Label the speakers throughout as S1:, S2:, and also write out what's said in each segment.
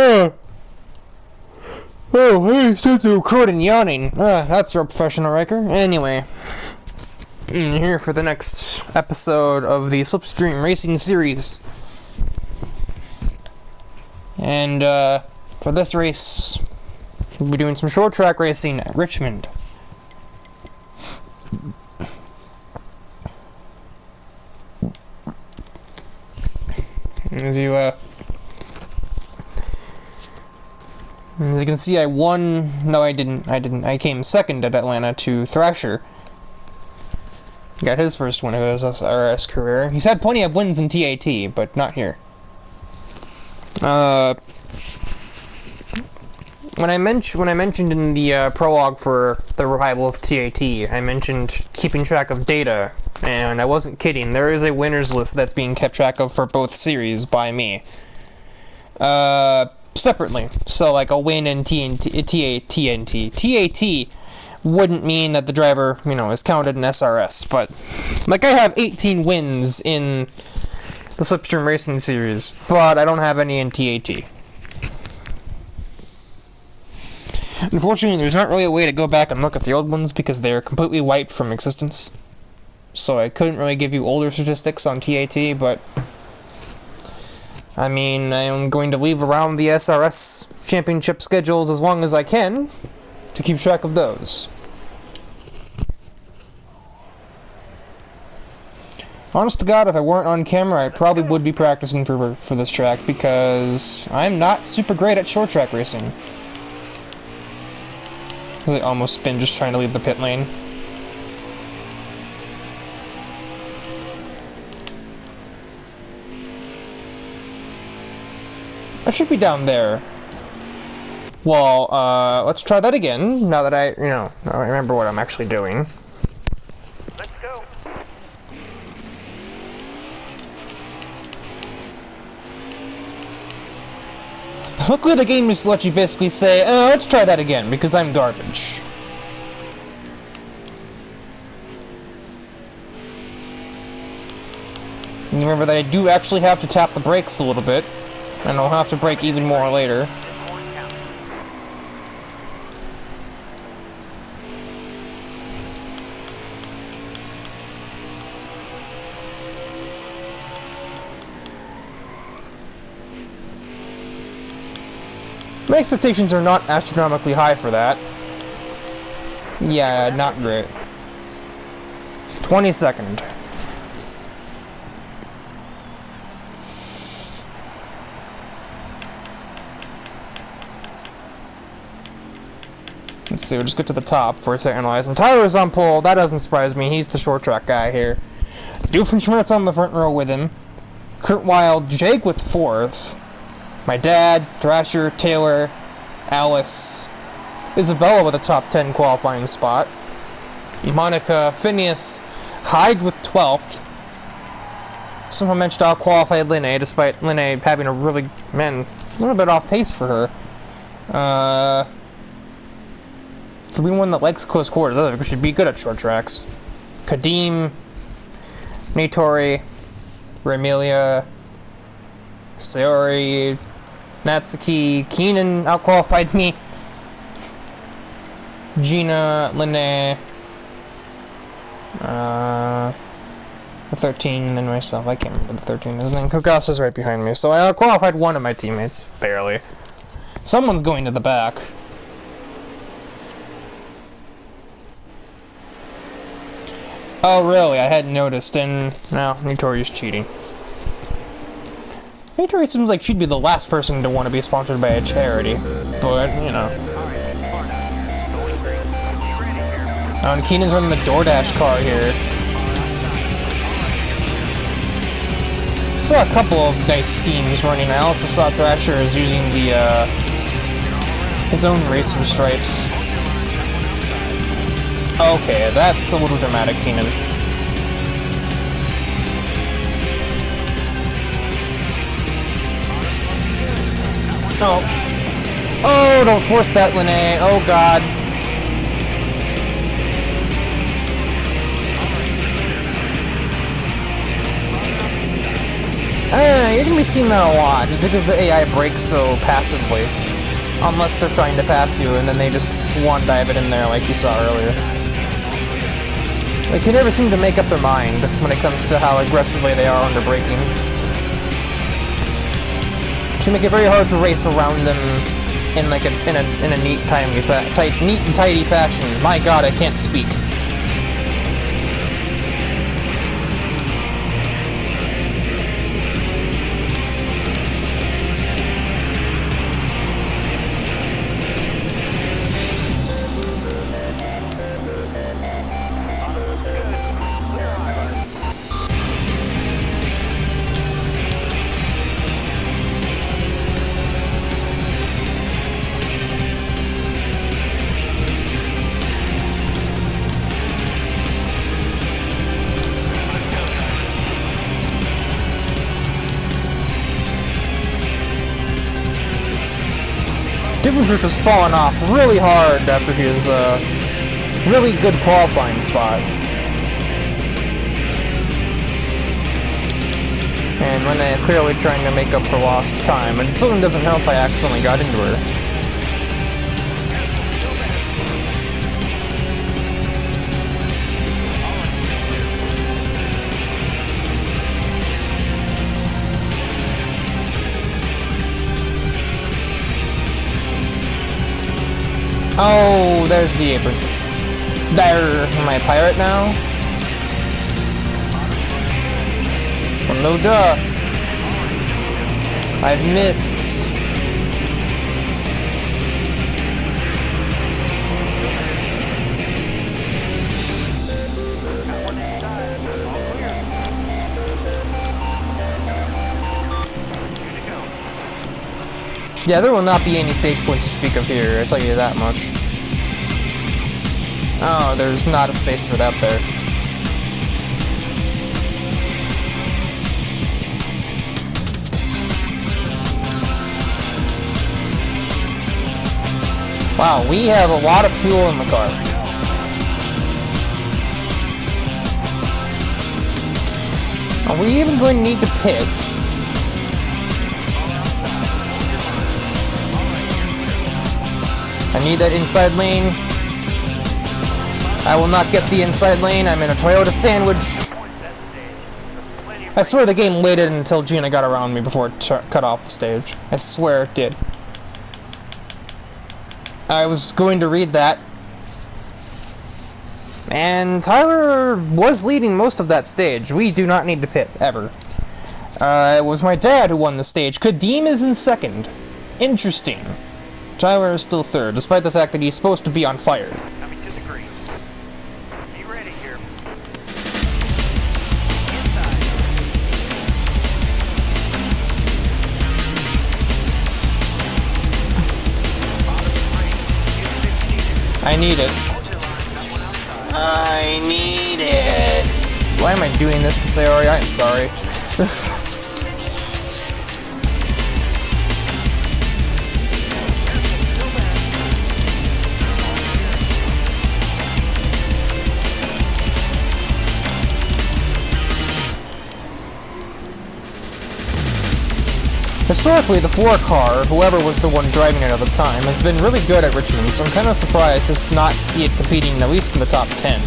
S1: Oh, hey, start the recording yawning. That's real professional, Riker. Anyway, I'm here for the next episode of the Slipstream racing series. And, for this race, we'll be doing some short track racing at Richmond. As you can see, I won. No, I didn't. I came second at Atlanta to Thrasher. Got his first win of his SRS career. He's had plenty of wins in TAT, but not here. When I mentioned in the prologue for the revival of TAT, I mentioned keeping track of data, and I wasn't kidding. There is a winners list that's being kept track of for both series by me. Separately. So, like, a win in TAT wouldn't mean that the driver, is counted in SRS, but, like, I have 18 wins in the Slipstream Racing Series, but I don't have any in TAT. Unfortunately, there's not really a way to go back and look at the old ones because they're completely wiped from existence. So I couldn't really give you older statistics on TAT, but I mean, I'm going to leave around the SRS championship schedules as long as I can to keep track of those. Honest to God, if I weren't on camera, I probably would be practicing for this track because I'm not super great at short track racing. I almost spin just trying to leave the pit lane. I should be down there. Well, let's try that again, now that I remember what I'm actually doing.
S2: Let's go.
S1: Luckily, the game just lets you basically say, let's try that again, because I'm garbage. And remember that I do actually have to tap the brakes a little bit. And I'll have to brake even more later. My expectations are not astronomically high for that. Yeah, not great. 22nd. Let's see, we'll just get to the top for a second analyze. And Tyler's on pole, that doesn't surprise me, he's the short track guy here. Doofenshmirtz on the front row with him. Kurt Wild, Jake with 4th. My dad, Thrasher, Taylor, Alice, Isabella with a top 10 qualifying spot. Monica, Phineas, Hyde with 12th. Somehow managed to out-qualify Linne, despite Linne having a little bit off pace for her. For being one that likes close quarters, should be good at short tracks. Kadeem, Natori, Ramelia, Sayori, Natsuki, Keenan outqualified me. Gina, Linne, the 13, and then myself. I can't remember the 13 is. And then Kogasa's right behind me. So I outqualified one of my teammates, barely. Someone's going to the back. Oh, really? I hadn't noticed, and no, Natori's cheating. Natori seems like she'd be the last person to want to be sponsored by a charity, but, Oh, and Keenan's running the DoorDash car here. I saw a couple of nice schemes running. I also saw Thrasher is using the, his own racing stripes. Okay, that's a little dramatic, Keenan. Oh. Oh, don't force that, Linne. Oh, God. You're gonna be seeing that a lot, just because the AI breaks so passively. Unless they're trying to pass you, and then they just swan dive it in there like you saw earlier. They can never seem to make up their mind when it comes to how aggressively they are under braking. Which make it very hard to race around them in like in a neat, neat and tidy fashion. My God, I can't speak. Different was falling off really hard after his really good qualifying spot. And when they're clearly trying to make up for lost time, and something doesn't help, I accidentally got into her. Oh, there's the apron. There, am I a pirate now? Well, no duh. I've missed. Yeah, there will not be any stage points to speak of here, I tell you that much. Oh, there's not a space for that there. Wow, we have a lot of fuel in the car. Are we even going to need to pit? I need that inside lane. I will not get the inside lane. I'm in a Toyota sandwich. I swear the game waited until Gina got around me before it cut off the stage. I swear it did. I was going to read that. And Tyler was leading most of that stage. We do not need to pit, ever. It was my dad who won the stage. Kadeem is in second. Interesting. Tyler is still third, despite the fact that he's supposed to be on fire.
S2: Coming to the green. Be ready here.
S1: I need it. I need it. Why am I doing this to Sayori? I am sorry. Historically, the floor car, whoever was the one driving it at the time, has been really good at Richmond, so I'm kind of surprised to not see it competing at least in the top 10.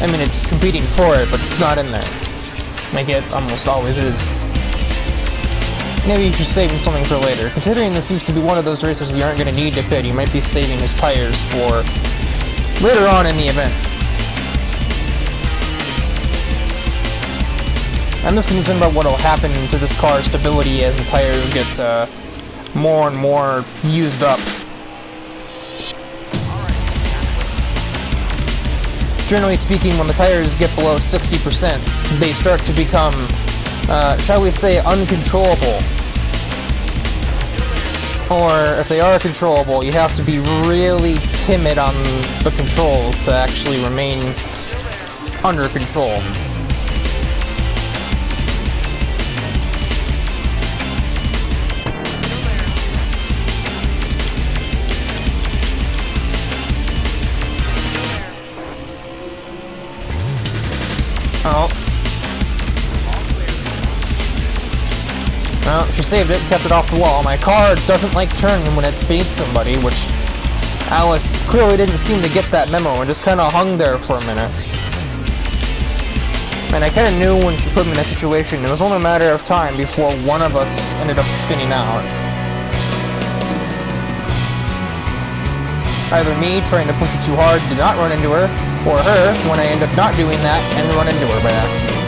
S1: I mean, it's competing for it, but it's not in there. Like it almost always is. Maybe if you're saving something for later. Considering this seems to be one of those races we aren't going to need to pit, you might be saving his tires for later on in the event. I'm just concerned about what will happen to this car's stability as the tires get more and more used up. Generally speaking, when the tires get below 60%, they start to become, shall we say, uncontrollable. Or, if they are controllable, you have to be really timid on the controls to actually remain under control. Oh. Oh, she saved it, kept it off the wall. My car doesn't like turning when it speeds somebody, which Alice clearly didn't seem to get that memo and just kind of hung there for a minute. And I kind of knew when she put me in that situation, it was only a matter of time before one of us ended up spinning out. Either me trying to push it too hard to not run into her, or her when I end up not doing that and run into her by accident.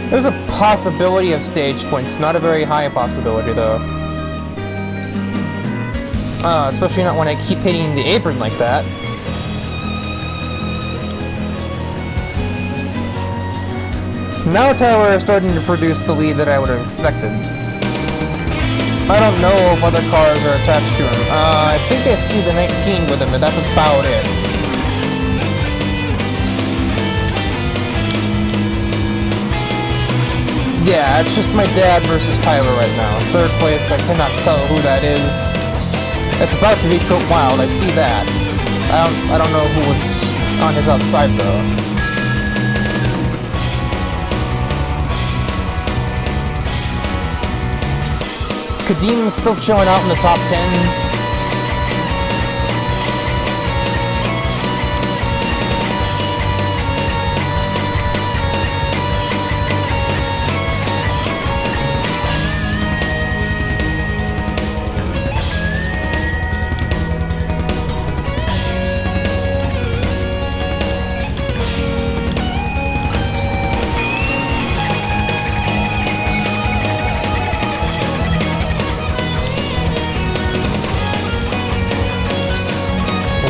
S1: There's a possibility of stage points, not a very high possibility though. Especially not when I keep hitting the apron like that. Now Tyler is starting to produce the lead that I would have expected. I don't know if other cars are attached to him. I think I see the 19 with him, but that's about it. Yeah, it's just my dad versus Tyler right now. Third place, I cannot tell who that is. It's about to be Kurt Wilde, I see that. I don't know who was on his outside though. Kadeem still chilling out in the top 10.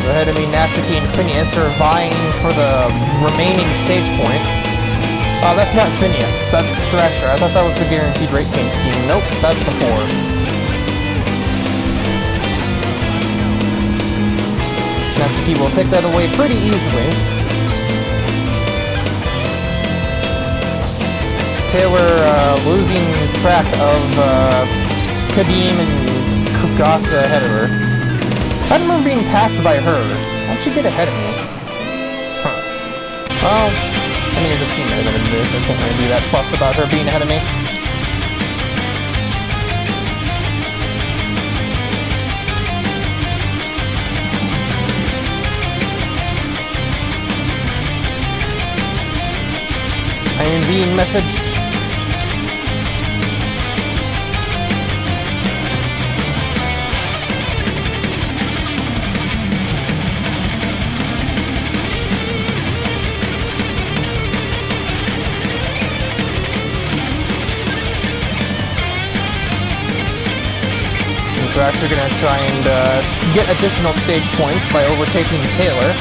S1: Ahead of me, Natsuki and Phineas are vying for the remaining stage point. Oh, that's not Phineas, that's Thrasher. I thought that was the guaranteed rate paint scheme. Nope, that's the 4. Natsuki will take that away pretty easily. Taylor losing track of Kadeem and Kugasa ahead of her. I don't remember being passed by her. How'd she get ahead of me? Huh. Well, I mean, it's a teammate that did this, so I can't really be that fussed about her being ahead of me. I am being messaged. We're actually going to try and get additional stage points by overtaking Taylor.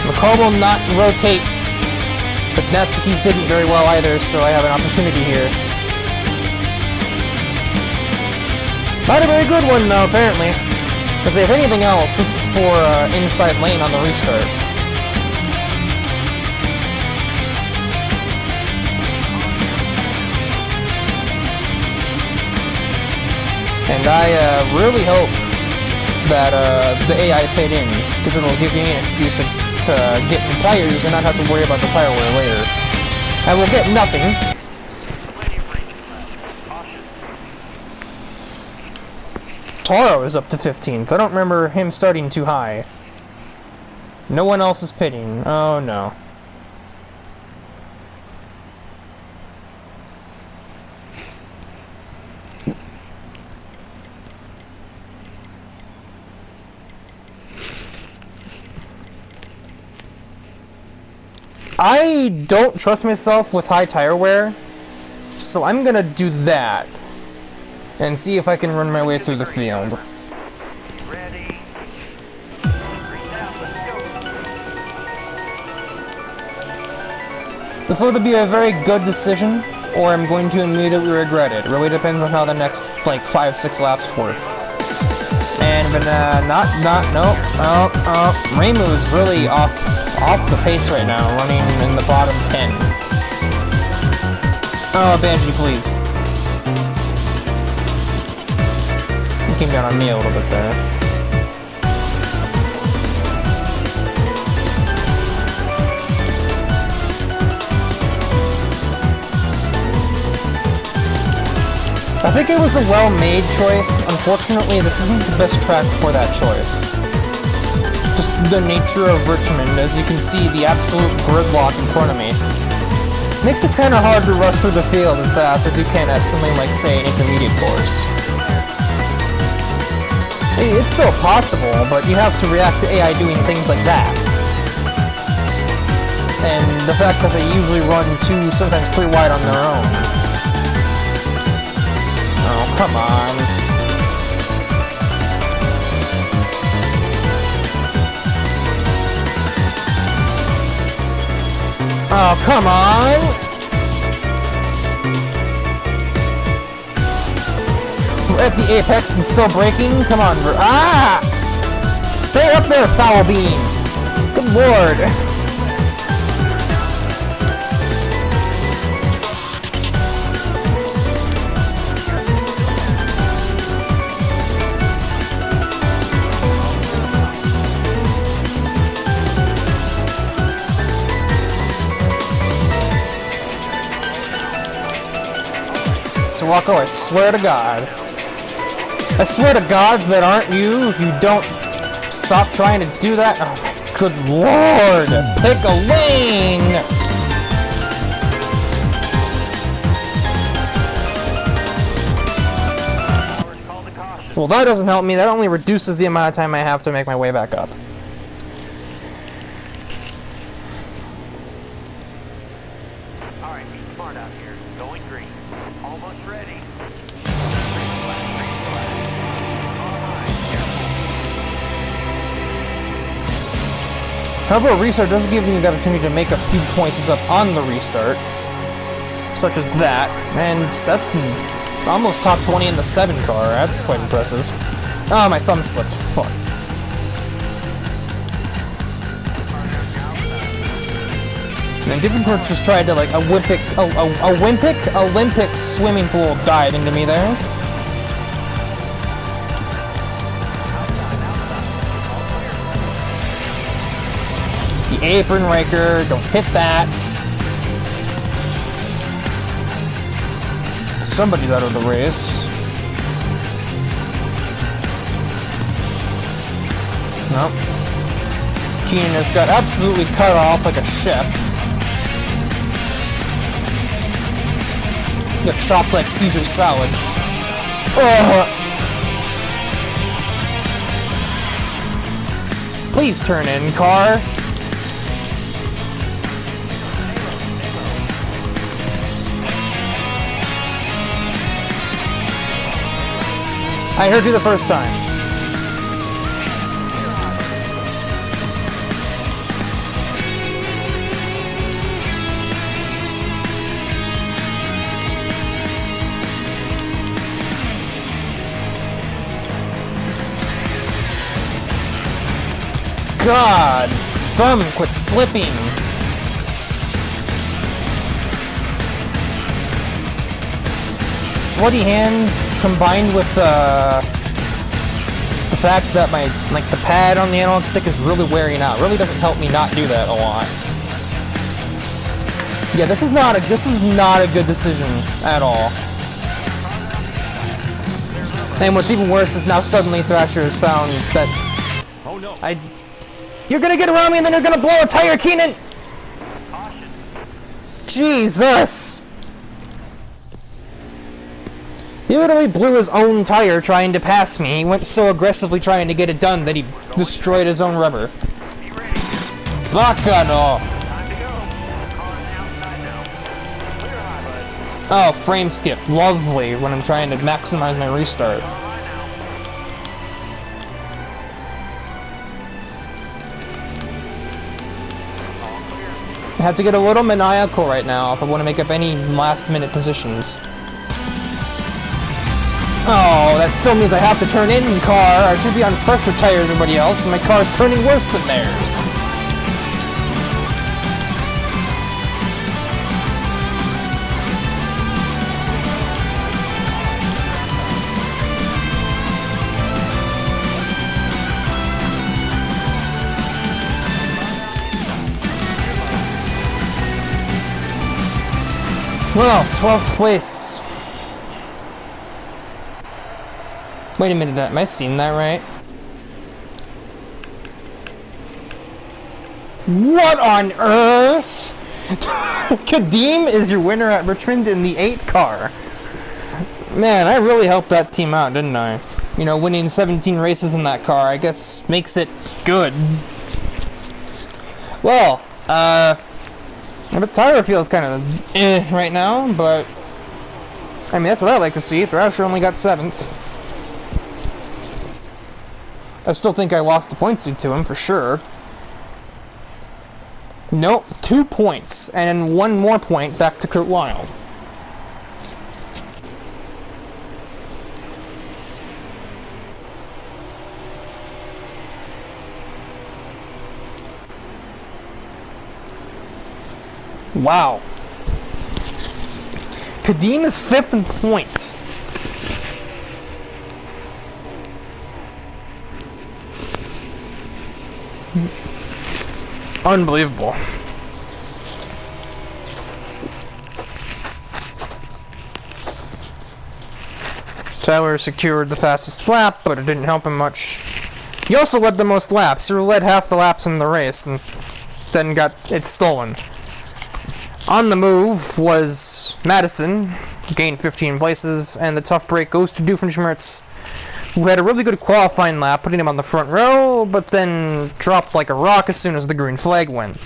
S1: McCall will not rotate, but Natsuki's didn't very well either, so I have an opportunity here. Not a very good one though, apparently. Because if anything else, this is for inside lane on the restart. And I really hope that the AI paid in, because it'll give me an excuse to get new tires and not have to worry about the tire wear later. I will get nothing. Taro is up to 15th. I don't remember him starting too high. No one else is pitting. Oh no. I don't trust myself with high tire wear, so I'm gonna do that and see if I can run my way through the field.
S2: Ready.
S1: This will either be a very good decision, or I'm going to immediately regret it. It really depends on how the next, like, 5-6 laps work. And, but, Reimu is really off the pace right now, running in the bottom 10. Oh, Banshee, please. He came down on me a little bit there. I think it was a well-made choice. Unfortunately, this isn't the best track for that choice. Just the nature of Richmond, as you can see, the absolute gridlock in front of me. Makes it kind of hard to rush through the field as fast as you can at something like, say, an intermediate course. It's still possible, but you have to react to AI doing things like that. And the fact that they usually run 2, sometimes 3 wide on their own. Oh, come on. Oh, come on! We're at the apex and still braking? Come on, ah! Stay up there, foul beam! Good lord! Sawako, I swear to God. I swear to gods that aren't you if you don't stop trying to do that. Oh my good lord! Pick a lane! Well, that doesn't help me. That only reduces the amount of time I have to make my way back up.
S2: Alright, be smart out here. Going green. Almost ready.
S1: However, a restart does give you the opportunity to make a few points up on the restart, such as that, and that's almost top 20 in the 7 car. That's quite impressive. Oh, my thumb slipped. Fuck. And Different just tried to, like, Olympic swimming pool dive into me there. The apron raker, don't hit that. Somebody's out of the race. Nope. Keenan has got absolutely cut off like a chef. Got chopped like Caesar salad. Ugh. Please turn in, car. I heard you the first time. God! Thumb, quit slipping! Sweaty hands combined with the fact that my the pad on the analog stick is really wearing out really doesn't help me not do that a lot. Yeah, this was not a good decision at all. And what's even worse is now suddenly Thrasher has found that you're gonna get around me and then you're gonna blow a tire, Keenan! Jesus! He literally blew his own tire trying to pass me. He went so aggressively trying to get it done that he destroyed his own rubber. Baka no! Oh, frame skip. Lovely when I'm trying to maximize my restart. have to get a little maniacal right now if I want to make up any last-minute positions. Oh, that still means I have to turn in car. I should be on fresher tires than everybody else, and my car's turning worse than theirs. Well, 12th place. Wait a minute, am I seeing that right? What on earth? Kadeem is your winner at Richmond in the 8 car. Man, I really helped that team out, didn't I? You know, winning 17 races in that car, I guess, makes it good. Well, the tire feels kind of right now, but I mean, that's what I like to see. Thrasher only got 7th. I still think I lost the points lead to him, for sure. Nope, 2 points, and 1 more point back to Kurt Wild. Wow. Kadeem is 5th in points. Unbelievable. Tyler secured the fastest lap, but it didn't help him much. He also led the most laps. He led half the laps in the race, and then got it stolen. On the move was Madison, gained 15 places, and the tough break goes to Doofenshmirtz, who had a really good qualifying lap, putting him on the front row, but then dropped like a rock as soon as the green flag went.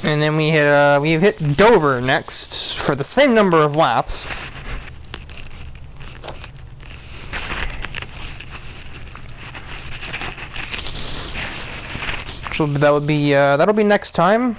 S1: And then we've hit Dover next for the same number of laps. That'll be next time.